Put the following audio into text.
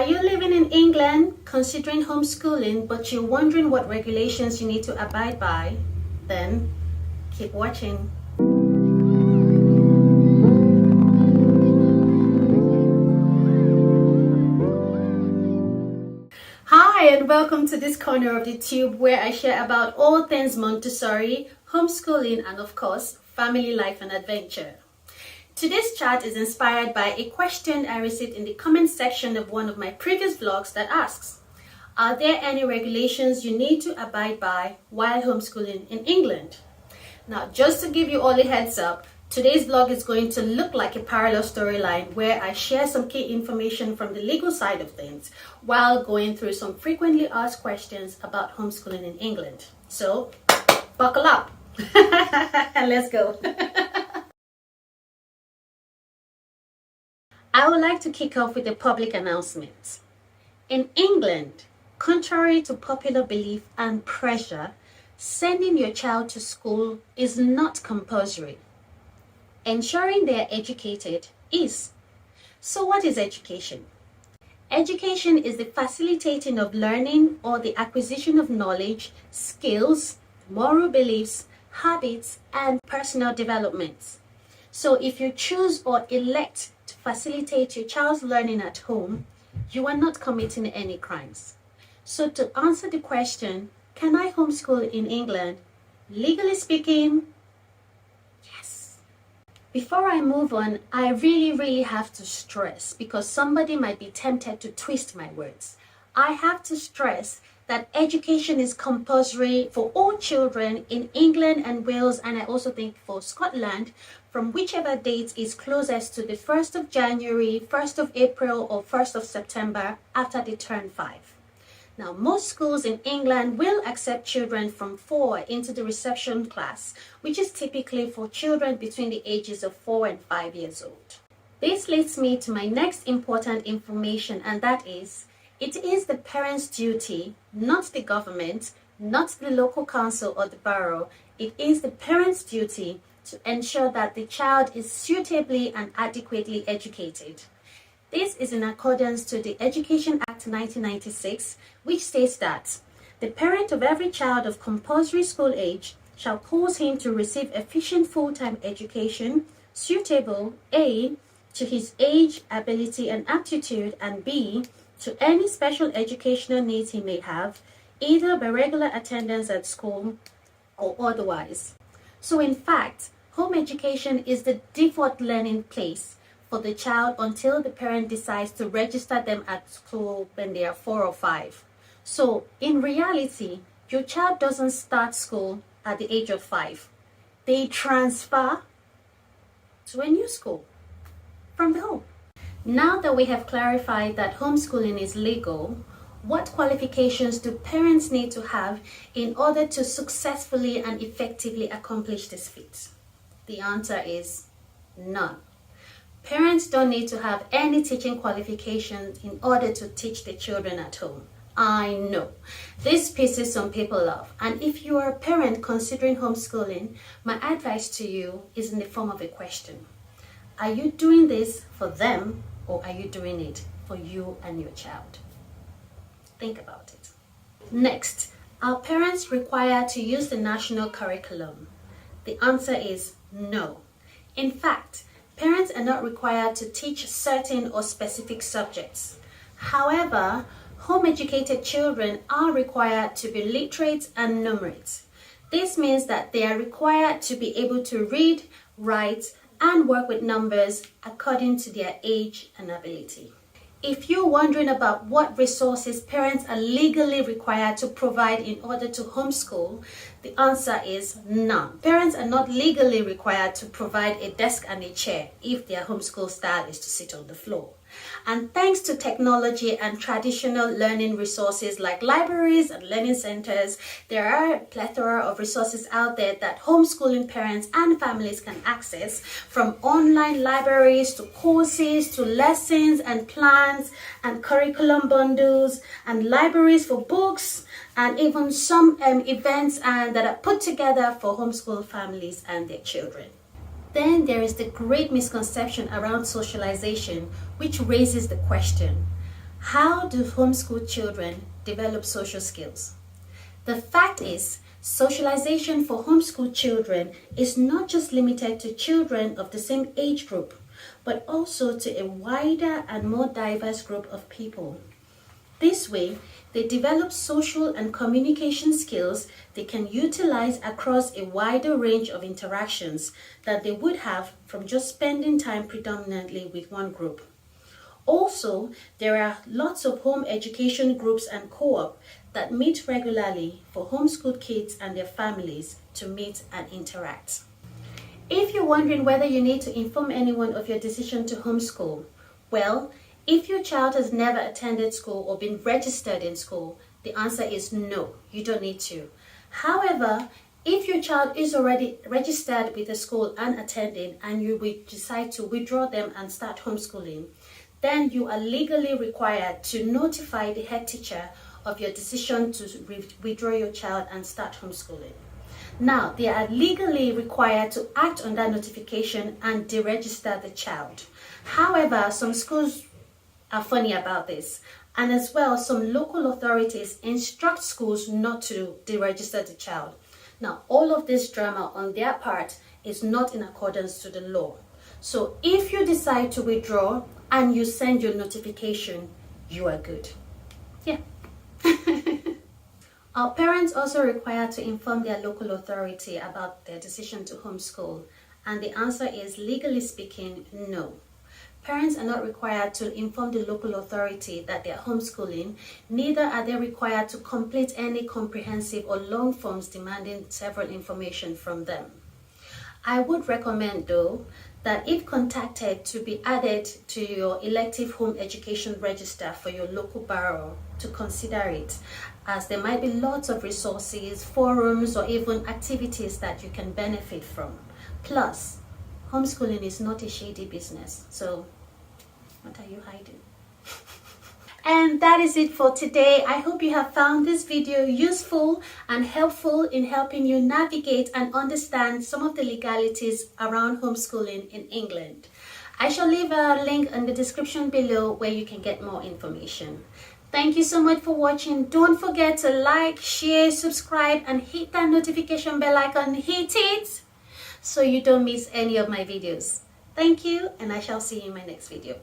you living in England, considering homeschooling, but you're wondering what regulations you need to abide by? Then keep watching. Hi, and welcome to this corner of the tube where I share about all things Montessori, homeschooling, and of course, family life and adventure. Today's chat is inspired by a question I received in the comment section of one of my previous vlogs that asks, are there any regulations you need to abide by while homeschooling in England? Now, just to give you all a heads up, today's vlog is going to look like a parallel storyline where I share some key information from the legal side of things while going through some frequently asked questions about homeschooling in England. So, buckle up and let's go. I would like to kick off with a public announcement. In England, contrary to popular belief and pressure, sending your child to school is not compulsory. Ensuring they are educated is. So what is education? Education is the facilitating of learning or the acquisition of knowledge, skills, moral beliefs, habits, and personal developments. So if you choose or elect to facilitate your child's learning at home, you are not committing any crimes. So to answer the question, can I homeschool in England? Legally speaking, yes. Before I move on, I really have to stress, because somebody might be tempted to twist my words. I have to stress that education is compulsory for all children in England and Wales, and I also think for Scotland, from whichever date is closest to the 1st of January, 1st of April, or 1st of September after they turn 5. Now, most schools in England will accept children from 4 into the reception class, which is typically for children between the ages of 4 and 5 years old. This leads me to my next important information, and that is, it is the parent's duty, not the government, not the local council or the borough, it is the parent's duty to ensure that the child is suitably and adequately educated. This is in accordance to the Education Act 1996, which states that the parent of every child of compulsory school age shall cause him to receive efficient full-time education suitable A, to his age, ability, and aptitude, and B, to any special educational needs he may have, either by regular attendance at school or otherwise. So in fact, home education is the default learning place for the child until the parent decides to register them at school when they are 4 or 5. So in reality, your child doesn't start school at the age of 5. They transfer to a new school from the home. Now that we have clarified that homeschooling is legal, what qualifications do parents need to have in order to successfully and effectively accomplish this feat? The answer is none. Parents don't need to have any teaching qualifications in order to teach the children at home. I know this pisses some people off, and if you are a parent considering homeschooling, my advice to you is in the form of a question. Are you doing this for them, or are you doing it for you and your child? Think about it. Next, are parents required to use the national curriculum? The answer is no. In fact, parents are not required to teach certain or specific subjects. However, home-educated children are required to be literate and numerate. This means that they are required to be able to read, write, and work with numbers according to their age and ability. If you're wondering about what resources parents are legally required to provide in order to homeschool, the answer is none. Parents are not legally required to provide a desk and a chair if their homeschool style is to sit on the floor. And thanks to technology and traditional learning resources like libraries and learning centers, there are a plethora of resources out there that homeschooling parents and families can access, from online libraries to courses to lessons and plans and curriculum bundles and libraries for books, and even some events that are put together for homeschool families and their children. Then there is the great misconception around socialization, which raises the question, How do homeschool children develop social skills? The fact is, socialization for homeschool children is not just limited to children of the same age group, but also to a wider and more diverse group of people. This way, they develop social and communication skills they can utilize across a wider range of interactions that they would have from just spending time predominantly with one group. Also, there are lots of home education groups and co-op that meet regularly for homeschooled kids and their families to meet and interact. If you're wondering whether you need to inform anyone of your decision to homeschool, well, if your child has never attended school or been registered in school, the answer is no, you don't need to. However, if your child is already registered with the school and attending and you will decide to withdraw them and start homeschooling, then you are legally required to notify the head teacher of your decision to withdraw your child and start homeschooling. Now, they are legally required to act on that notification and deregister the child. However, some schools are funny about this, and as well, some local authorities instruct schools not to deregister the child. Now, all of this drama on their part is not in accordance to the law. So if you decide to withdraw and you send your notification, you are good. Yeah. Are parents also required to inform their local authority about their decision to homeschool? And the answer is, legally speaking, no. Parents are not required to inform the local authority that they are homeschooling, neither are they required to complete any comprehensive or long forms demanding several information from them. I would recommend, though, that if contacted, to be added to your Elective Home Education register for your local borough to consider it, as there might be lots of resources, forums, or even activities that you can benefit from. Plus, homeschooling is not a shady business, so what are you hiding? And that is it for today. I hope you have found this video useful and helpful in helping you navigate and understand some of the legalities around homeschooling in England. I shall leave a link in the description below where you can get more information. Thank you so much for watching. Don't forget to like, share, subscribe, and hit that notification bell icon. Hit it so you don't miss any of my videos. Thank you, and I shall see you in my next video.